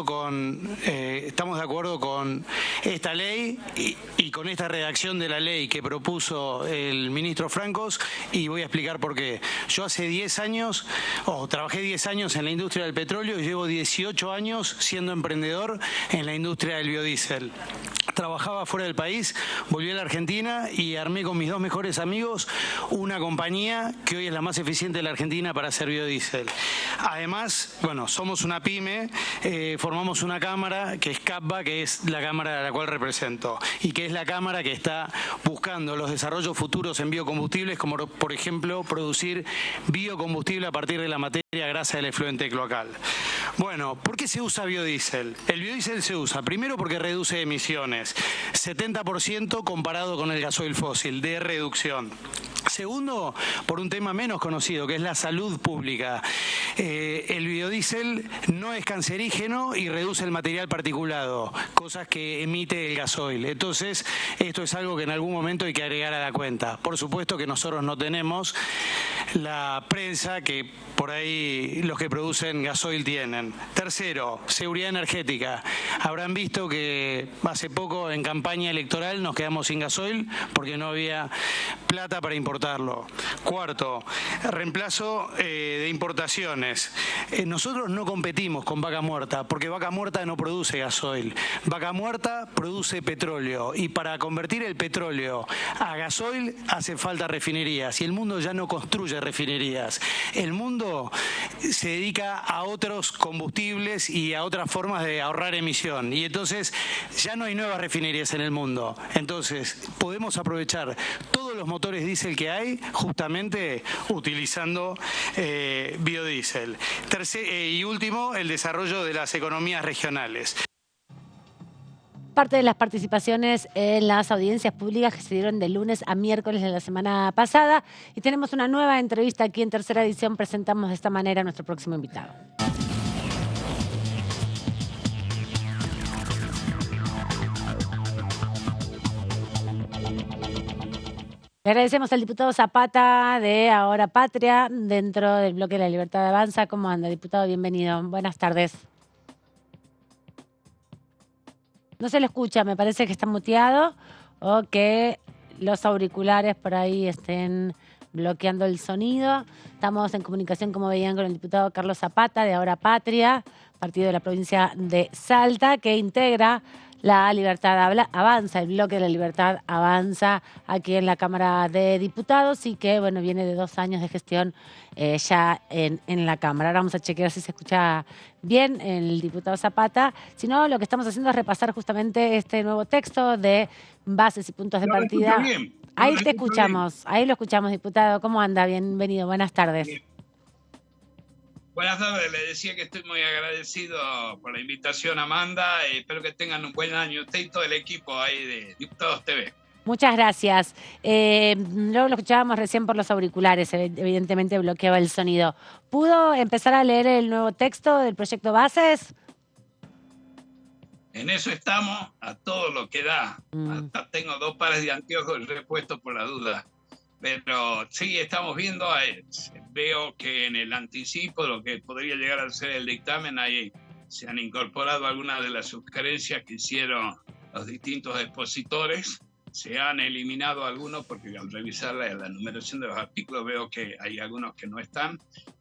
con esta ley y con esta redacción de la ley que propuso el ministro Francos, y voy a explicar por qué. Yo hace 10 años, trabajé 10 años en la industria del petróleo y llevo 18 años siendo emprendedor en la industria del biodiesel. Trabajaba fuera del país, volví a la Argentina y armé con mis 2 mejores amigos una compañía que hoy es la más eficiente de la Argentina para hacer biodiesel. Además, bueno, somos una pyme, formamos una cámara que es CAPBA, que es la cámara a la cual represento, y que es la cámara que está buscando los desarrollos futuros en biocombustibles, como por ejemplo producir biocombustible a partir de la materia grasa del efluente cloacal. Bueno, ¿por qué se usa biodiesel? El biodiesel se usa primero porque reduce emisiones, 70% comparado con el gasoil fósil, de reducción. Segundo, por un tema menos conocido, que es la salud pública. El biodiesel no es cancerígeno y reduce el material particulado, cosas que emite el gasoil. Entonces, esto es algo que en algún momento hay que agregar a la cuenta. Por supuesto que nosotros no tenemos la prensa que por ahí los que producen gasoil tienen. Tercero, seguridad energética. Habrán visto que hace poco en campaña electoral nos quedamos sin gasoil porque no había plata para importarlo. Cuarto, reemplazo de importaciones. Nosotros no competimos con Vaca Muerta porque Vaca Muerta no produce gasoil. Vaca Muerta produce petróleo y para convertir el petróleo a gasoil hace falta refinerías y el mundo ya no construye refinerías. El mundo se dedica a otros combustibles y a otras formas de ahorrar emisión y entonces ya no hay nuevas refinerías en el mundo. Entonces podemos aprovechar todos los motores diésel que hay justamente utilizando biodiesel. Y último, el desarrollo de las economías regionales. Parte de las participaciones en las audiencias públicas que se dieron de lunes a miércoles de la semana pasada y tenemos una nueva entrevista aquí en Tercera Edición. Presentamos de esta manera a nuestro próximo invitado. Le agradecemos al diputado Zapata de Ahora Patria, dentro del bloque de La Libertad Avanza. ¿Cómo anda, diputado? Bienvenido. Buenas tardes. No se lo escucha, me parece que está muteado o que los auriculares por ahí estén bloqueando el sonido. Estamos en comunicación, como veían, con el diputado Carlos Zapata de Ahora Patria, partido de la provincia de Salta, que integra La Libertad Avanza, el bloque de La Libertad Avanza aquí en la Cámara de Diputados y que, bueno, viene de 2 años de gestión ya en la Cámara. Ahora vamos a chequear si se escucha bien el diputado Zapata. Si no, lo que estamos haciendo es repasar justamente este nuevo texto de bases y puntos de partida. Ahí te escuchamos, ahí lo escuchamos, diputado. ¿Cómo anda? Bienvenido, buenas tardes. Bien. Buenas tardes, le decía que estoy muy agradecido por la invitación, Amanda. Espero que tengan un buen año usted y todo el equipo ahí de Diputados TV. Muchas gracias. Luego lo escuchábamos recién por los auriculares, evidentemente bloqueaba el sonido. ¿Pudo empezar a leer el nuevo texto del proyecto Bases? En eso estamos, a todo lo que da. Hasta tengo 2 pares de anteojos repuestos por la duda. Pero sí, estamos viendo, veo que en el anticipo, lo que podría llegar a ser el dictamen, ahí se han incorporado algunas de las sugerencias que hicieron los distintos expositores. Se han eliminado algunos porque al revisar la numeración de los artículos veo que hay algunos que no están,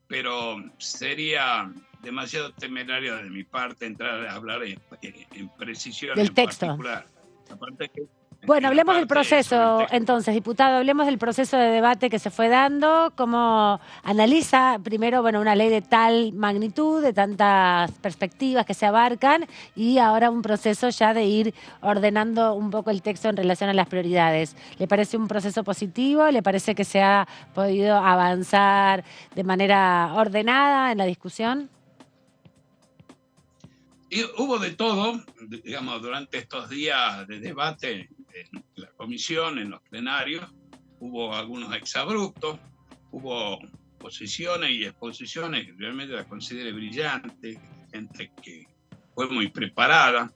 pero sería demasiado temerario de mi parte entrar a hablar en precisión del en texto. Particular. Aparte que Bueno, hablemos del proceso, entonces, diputado, hablemos del proceso de debate que se fue dando, cómo analiza primero, bueno, una ley de tal magnitud, de tantas perspectivas que se abarcan, y ahora un proceso ya de ir ordenando un poco el texto en relación a las prioridades. ¿Le parece un proceso positivo? ¿Le parece que se ha podido avanzar de manera ordenada en la discusión? Y hubo de todo, digamos, durante estos días de debate en la comisión, en los plenarios. Hubo algunos exabruptos, hubo posiciones y exposiciones que realmente las consideré brillantes, gente que fue muy preparada.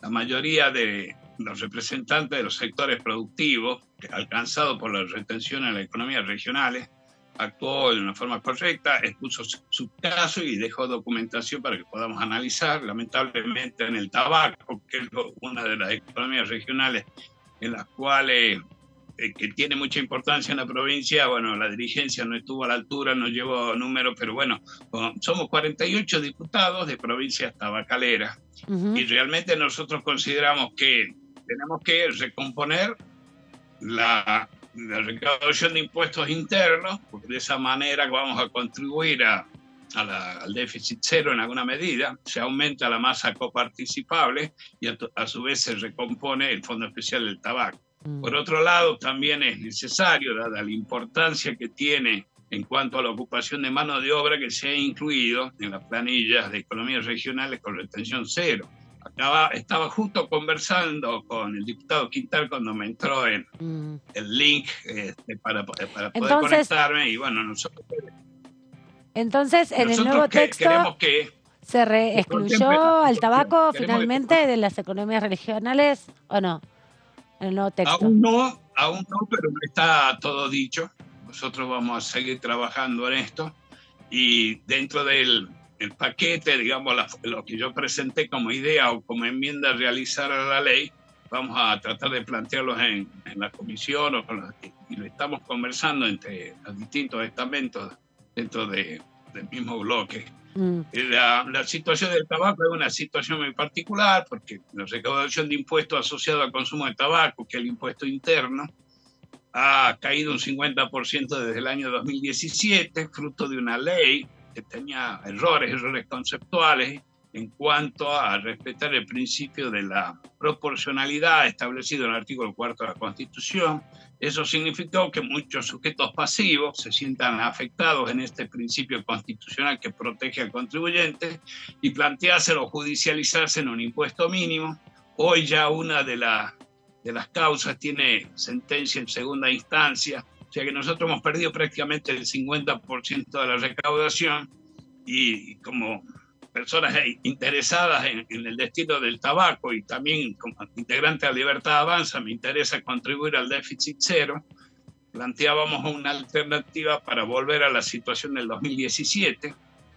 La mayoría de los representantes de los sectores productivos, alcanzados por la retención en las economías regionales, actuó de una forma correcta, expuso su caso y dejó documentación para que podamos analizar. Lamentablemente en el tabaco, que es una de las economías regionales en las cuales que tiene mucha importancia en la provincia, bueno, la dirigencia no estuvo a la altura, no llevó números, pero bueno, somos 48 diputados de provincias tabacaleras y realmente nosotros consideramos que tenemos que recomponer la recaudación de impuestos internos, porque de esa manera vamos a contribuir al déficit cero en alguna medida, se aumenta la masa coparticipable y a su vez se recompone el Fondo Especial del Tabaco. Por otro lado, también es necesario, dada la importancia que tiene en cuanto a la ocupación de mano de obra, que se ha incluido en las planillas de economías regionales con retención cero. Estaba justo conversando con el diputado Quintal cuando me entró en el link para poder conectarme y bueno, Entonces, en el nuevo texto se excluyó al tabaco finalmente de las economías regionales, ¿o no? En el nuevo texto. Aún no, pero no está todo dicho. Nosotros vamos a seguir trabajando en esto y dentro del paquete, digamos, lo que yo presenté como idea o como enmienda a realizar a la ley, vamos a tratar de plantearlos en la comisión y lo estamos conversando entre los distintos estamentos dentro del mismo bloque. La situación del tabaco es una situación muy particular porque la recaudación de impuestos asociado al consumo de tabaco, que es el impuesto interno, ha caído un 50% desde el año 2017, fruto de una ley que tenía errores conceptuales en cuanto a respetar el principio de la proporcionalidad establecido en el artículo 4 de la Constitución. Eso significó que muchos sujetos pasivos se sientan afectados en este principio constitucional que protege al contribuyente y plantearse o judicializarse en un impuesto mínimo. Hoy ya una de las causas tiene sentencia en segunda instancia, o sea que nosotros hemos perdido prácticamente el 50% de la recaudación y como personas interesadas en el destino del tabaco y también como integrante de la Libertad Avanza me interesa contribuir al déficit cero, planteábamos una alternativa para volver a la situación del 2017,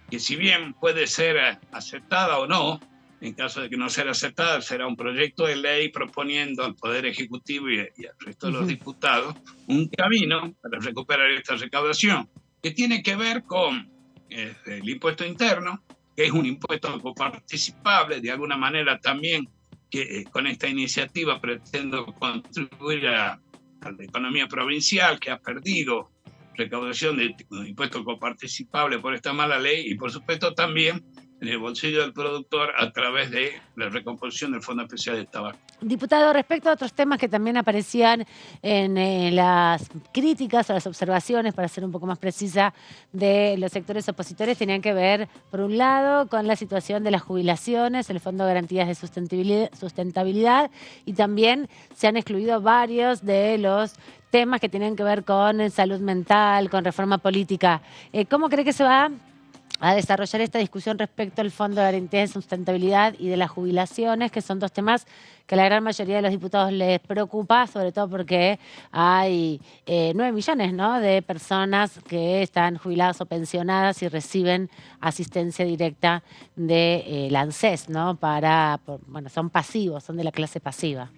que si bien puede ser aceptada o no, en caso de que no sea aceptada, será un proyecto de ley proponiendo al Poder Ejecutivo y al resto de los diputados un camino para recuperar esta recaudación, que tiene que ver con el impuesto interno, que es un impuesto coparticipable, de alguna manera también que con esta iniciativa pretendo contribuir a la economía provincial, que ha perdido recaudación de impuesto coparticipable por esta mala ley, y por supuesto también en el bolsillo del productor a través de la recomposición del Fondo Especial del Tabaco. Diputado, respecto a otros temas que también aparecían en las críticas o las observaciones, para ser un poco más precisa, de los sectores opositores, tenían que ver, por un lado, con la situación de las jubilaciones, el Fondo de Garantías de Sustentabilidad, y también se han excluido varios de los temas que tienen que ver con salud mental, con reforma política. ¿Cómo cree que se va a desarrollar esta discusión respecto al Fondo de Garantías de Sustentabilidad y de las jubilaciones, que son dos temas que a la gran mayoría de los diputados les preocupa, sobre todo porque hay 9 millones, ¿no?, de personas que están jubiladas o pensionadas y reciben asistencia directa de la ANSES, ¿no? Bueno, son pasivos, son de la clase pasiva.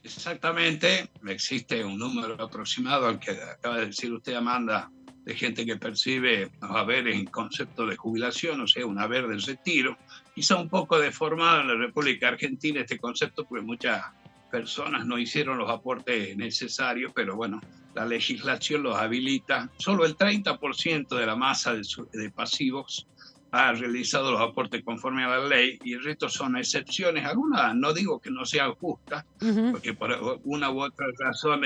Exactamente, existe un número aproximado al que acaba de decir usted, Amanda, de gente que percibe haberes en concepto de jubilación, o sea, un haber de retiro, quizá un poco deformado en la República Argentina este concepto, porque muchas personas no hicieron los aportes necesarios, pero bueno, la legislación los habilita. Solo el 30% de la masa de pasivos ha realizado los aportes conforme a la ley y el resto son excepciones. Algunas no digo que no sean justas, porque por una u otra razón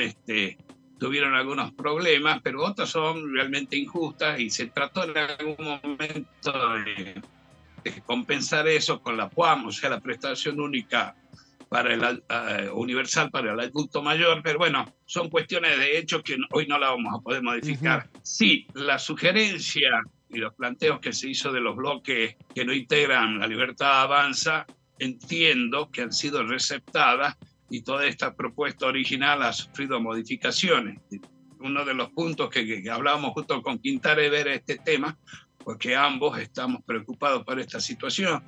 tuvieron algunos problemas, pero otras son realmente injustas y se trató en algún momento de compensar eso con la PUAM, o sea, la prestación única para universal para el adulto mayor, pero bueno, son cuestiones de hecho que hoy no la vamos a poder modificar. Sí, la sugerencia y los planteos que se hizo de los bloques que no integran La Libertad Avanza, entiendo que han sido receptadas y toda esta propuesta original ha sufrido modificaciones. Uno de los puntos que hablábamos justo con Quintana de ver este tema, porque ambos estamos preocupados por esta situación.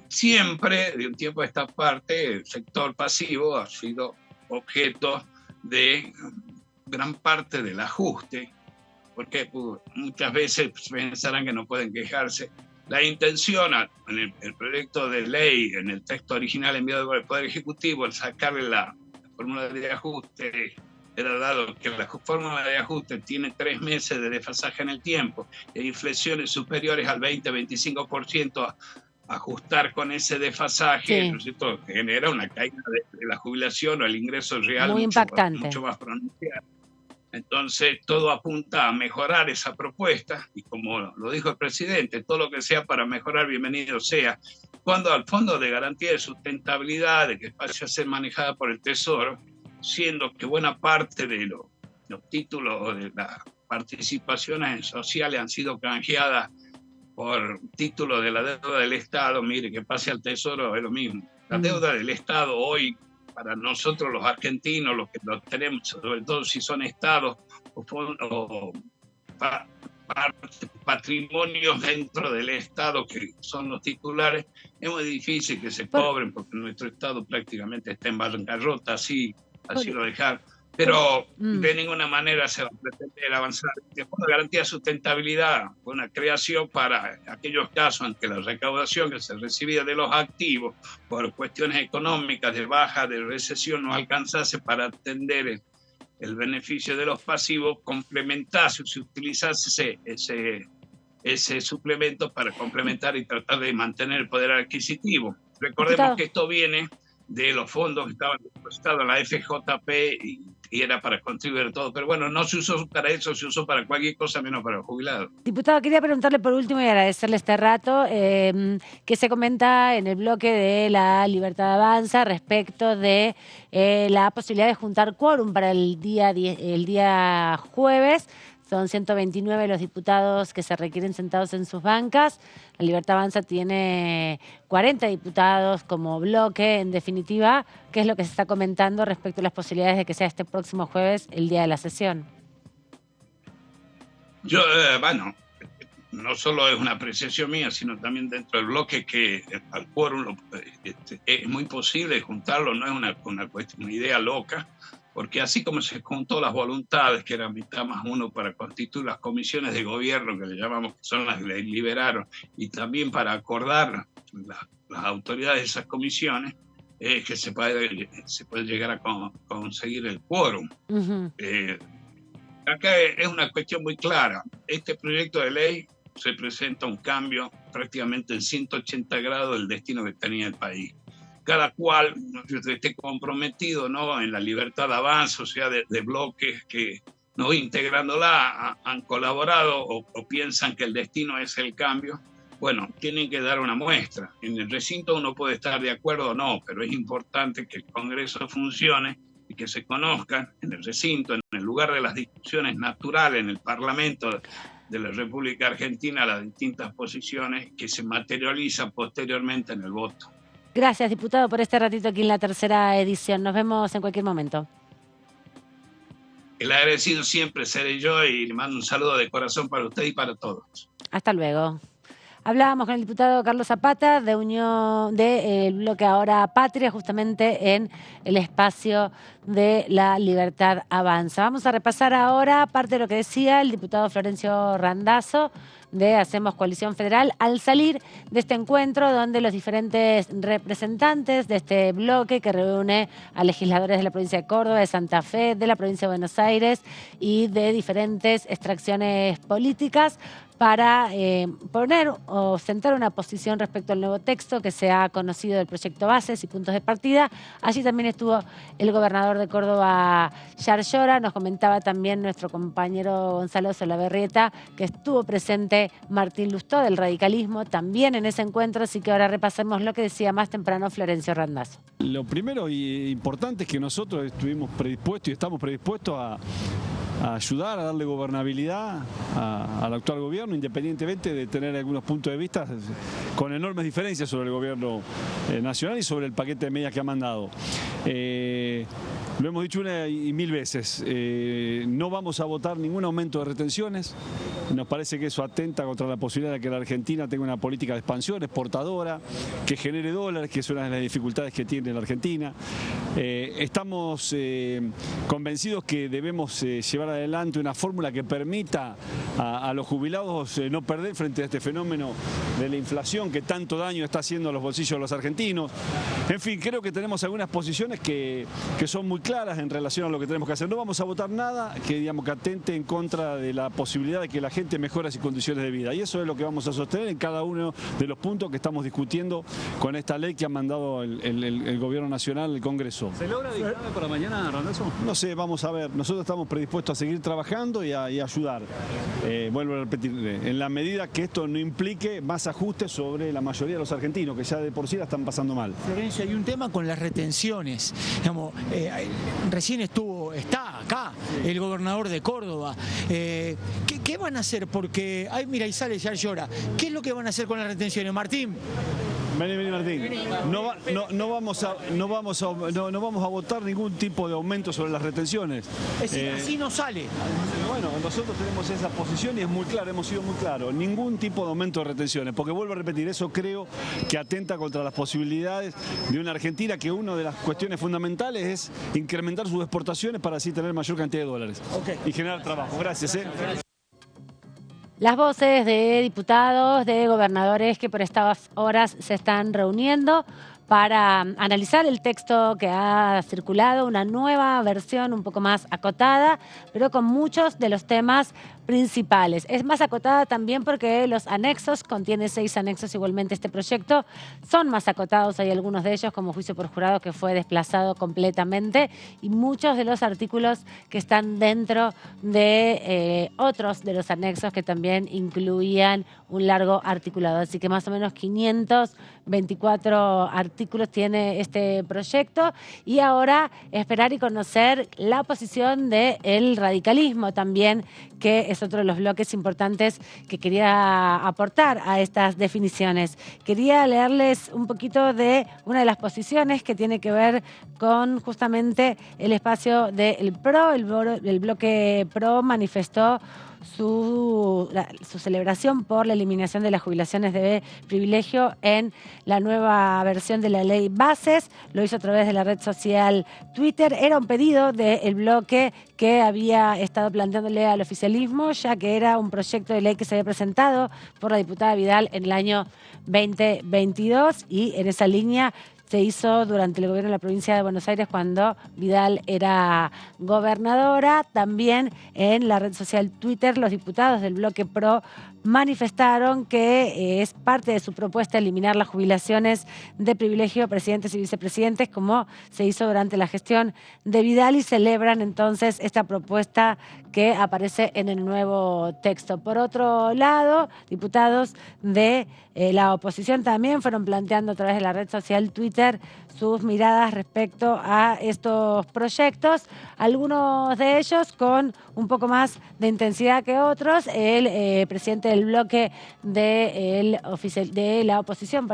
Siempre, de un tiempo a esta parte, el sector pasivo ha sido objeto de gran parte del ajuste, porque muchas veces pensarán que no pueden quejarse. La intención en el proyecto de ley, en el texto original enviado por el Poder Ejecutivo, el sacarle la fórmula de ajuste, era dado que la fórmula de ajuste tiene 3 meses de desfasaje en el tiempo e inflaciones superiores al 20-25%, ajustar con ese desfasaje, ¿no es cierto?, genera una caída de la jubilación o el ingreso real muy impactante, mucho más pronunciado. Entonces, todo apunta a mejorar esa propuesta, y como lo dijo el presidente, todo lo que sea para mejorar, bienvenido sea. Cuando al Fondo de Garantía de Sustentabilidad, de que pase a ser manejada por el Tesoro, siendo que buena parte de los títulos o de las participaciones sociales han sido canjeadas por títulos de la deuda del Estado, mire, que pase al Tesoro es lo mismo. La deuda del Estado hoy, para nosotros los argentinos, los que lo tenemos, sobre todo si son estados o patrimonios dentro del Estado que son los titulares, es muy difícil que se cobren porque nuestro Estado prácticamente está en bancarrota, así lo dejar. Pero de ninguna manera se va a pretender avanzar. El Fondo de Garantía de Sustentabilidad fue una creación para aquellos casos en que la recaudación que se recibía de los activos por cuestiones económicas de baja, de recesión, no alcanzase para atender el beneficio de los pasivos, complementase, se utilizase ese suplemento para complementar y tratar de mantener el poder adquisitivo. Recordemos que esto viene de los fondos que estaban depositados en la FJP y era para contribuir todo. Pero bueno, no se usó para eso, se usó para cualquier cosa menos para los jubilados. Diputado, quería preguntarle por último y agradecerle este rato, que se comenta en el bloque de La Libertad Avanza respecto de la posibilidad de juntar quórum para el día jueves. Son 129 los diputados que se requieren sentados en sus bancas. La Libertad Avanza tiene 40 diputados como bloque. En definitiva, ¿qué es lo que se está comentando respecto a las posibilidades de que sea este próximo jueves el día de la sesión? Bueno, no solo es una apreciación mía, sino también dentro del bloque que al quórum es muy posible juntarlo, no es una idea loca. Porque así como se juntó las voluntades, que eran mitad más uno para constituir las comisiones de gobierno, que le llamamos, que son las que le liberaron, y también para acordar las autoridades de esas comisiones, que se puede llegar a conseguir el quórum. Acá es una cuestión muy clara. Este proyecto de ley representa un cambio prácticamente en 180 grados del destino que tenía el país. Cada cual esté comprometido, ¿no?, en la libertad de avance, o sea, de bloques que, no integrándola, han colaborado o piensan que el destino es el cambio. Bueno, tienen que dar una muestra. En el recinto uno puede estar de acuerdo o no, pero es importante que el Congreso funcione y que se conozcan en el recinto, en el lugar de las discusiones naturales, en el Parlamento de la República Argentina, las distintas posiciones que se materializan posteriormente en el voto. Gracias, diputado, por este ratito aquí en la tercera edición. Nos vemos en cualquier momento. El agradecido siempre seré yo y le mando un saludo de corazón para usted y para todos. Hasta luego. Hablábamos con el diputado Carlos Zapata de Unión del bloque Ahora Patria, justamente en el espacio de La Libertad Avanza. Vamos a repasar ahora parte de lo que decía el diputado Florencio Randazzo de Hacemos Coalición Federal al salir de este encuentro donde los diferentes representantes de este bloque que reúne a legisladores de la provincia de Córdoba, de Santa Fe, de la provincia de Buenos Aires y de diferentes extracciones políticas para poner o sentar una posición respecto al nuevo texto que se ha conocido del proyecto Bases y Puntos de Partida. Allí también estuvo el gobernador de Córdoba, Yar Llora. Nos comentaba también nuestro compañero Gonzalo Solabarrieta que estuvo presente Martín Lustó del radicalismo también en ese encuentro, así que ahora repasemos lo que decía más temprano Florencio Randazzo. Lo primero y importante es que nosotros estuvimos predispuestos y estamos predispuestos a ayudar a darle gobernabilidad al actual gobierno, independientemente de tener algunos puntos de vista con enormes diferencias sobre el gobierno nacional y sobre el paquete de medidas que ha mandado. Lo hemos dicho una y mil veces, no vamos a votar ningún aumento de retenciones, nos parece que eso atenta contra la posibilidad de que la Argentina tenga una política de expansión exportadora, que genere dólares, que es una de las dificultades que tiene la Argentina. Estamos convencidos que debemos llevar adelante una fórmula que permita a los jubilados no perder frente a este fenómeno de la inflación que tanto daño está haciendo a los bolsillos de los argentinos. En fin, creo que tenemos algunas posiciones que son muy claras en relación a lo que tenemos que hacer. No vamos a votar nada que atente en contra de la posibilidad de que la gente mejore sus condiciones de vida. Y eso es lo que vamos a sostener en cada uno de los puntos que estamos discutiendo con esta ley que ha mandado el Gobierno Nacional, el Congreso. ¿Se logra dictamen para mañana, Randazzo? No sé, vamos a ver. Nosotros estamos predispuestos a seguir trabajando y a ayudar. Vuelvo a repetir, en la medida que esto no implique más ajustes sobre la mayoría de los argentinos, que ya de por sí la están pasando mal. Florencia, hay un tema con las retenciones. Digamos, recién está acá el gobernador de Córdoba. ¿Qué van a hacer? Porque, ay, mira, ahí sale Yar Llora. ¿Qué es lo que van a hacer con las retenciones, Martín? Vení, Martín. No vamos a votar ningún tipo de aumento sobre las retenciones. Es decir, así no sale. Bueno, nosotros tenemos esa posición y es muy claro, hemos sido muy claros. Ningún tipo de aumento de retenciones, porque vuelvo a repetir, eso creo que atenta contra las posibilidades de una Argentina que una de las cuestiones fundamentales es incrementar sus exportaciones para así tener mayor cantidad de dólares y generar trabajo. Gracias. Las voces de diputados, de gobernadores que por estas horas se están reuniendo para analizar el texto que ha circulado, una nueva versión un poco más acotada, pero con muchos de los temas principales. Es más acotada también porque los anexos, contiene 6 anexos igualmente este proyecto, son más acotados. Hay algunos de ellos, como juicio por jurado, que fue desplazado completamente, y muchos de los artículos que están dentro de otros de los anexos que también incluían un largo articulado. Así que más o menos 524 artículos tiene este proyecto, y ahora esperar y conocer la posición del radicalismo también, que es otro de los bloques importantes que quería aportar a estas definiciones. Quería leerles un poquito de una de las posiciones que tiene que ver con justamente el espacio del PRO. El bloque PRO manifestó su celebración por la eliminación de las jubilaciones de privilegio en la nueva versión de la ley Bases. Lo hizo a través de la red social Twitter. Era un pedido del bloque que había estado planteándole al oficialismo, ya que era un proyecto de ley que se había presentado por la diputada Vidal en el año 2022, y en esa línea se hizo durante el gobierno de la provincia de Buenos Aires cuando Vidal era gobernadora. También en la red social Twitter los diputados del bloque PRO manifestaron que es parte de su propuesta eliminar las jubilaciones de privilegio a presidentes y vicepresidentes, como se hizo durante la gestión de Vidal, y celebran entonces esta propuesta que aparece en el nuevo texto. Por otro lado, diputados de la oposición también fueron planteando a través de la red social Twitter sus miradas respecto a estos proyectos, algunos de ellos con un poco más de intensidad que otros. El presidente del bloque de la oposición,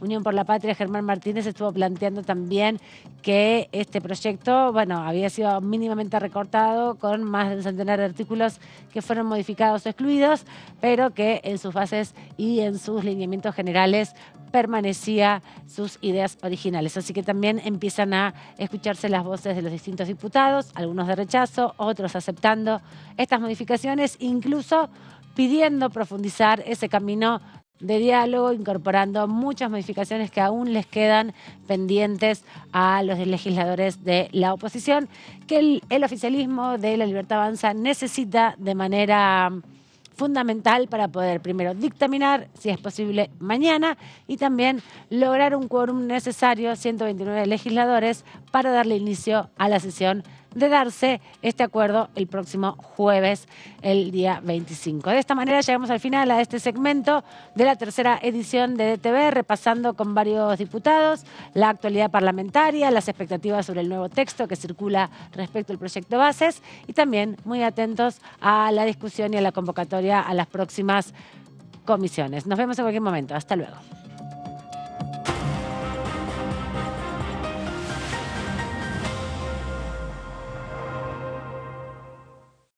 Unión por la Patria, Germán Martínez, estuvo planteando también que este proyecto, había sido mínimamente recortado con más de un centenar de artículos que fueron modificados o excluidos, pero que en sus bases y en sus lineamientos generales permanecía sus ideas originales. Así que también empiezan a escucharse las voces de los distintos diputados, algunos de rechazo, otros aceptando estas modificaciones, incluso pidiendo profundizar ese camino de diálogo, incorporando muchas modificaciones que aún les quedan pendientes a los legisladores de la oposición, que el oficialismo de La Libertad Avanza necesita de manera fundamental para poder primero dictaminar, si es posible, mañana, y también lograr un quórum necesario, 129 legisladores, para darle inicio a la sesión de darse este acuerdo el próximo jueves, el día 25. De esta manera llegamos al final a este segmento de la tercera edición de DTV, repasando con varios diputados la actualidad parlamentaria, las expectativas sobre el nuevo texto que circula respecto al proyecto Bases y también muy atentos a la discusión y a la convocatoria a las próximas comisiones. Nos vemos en cualquier momento. Hasta luego.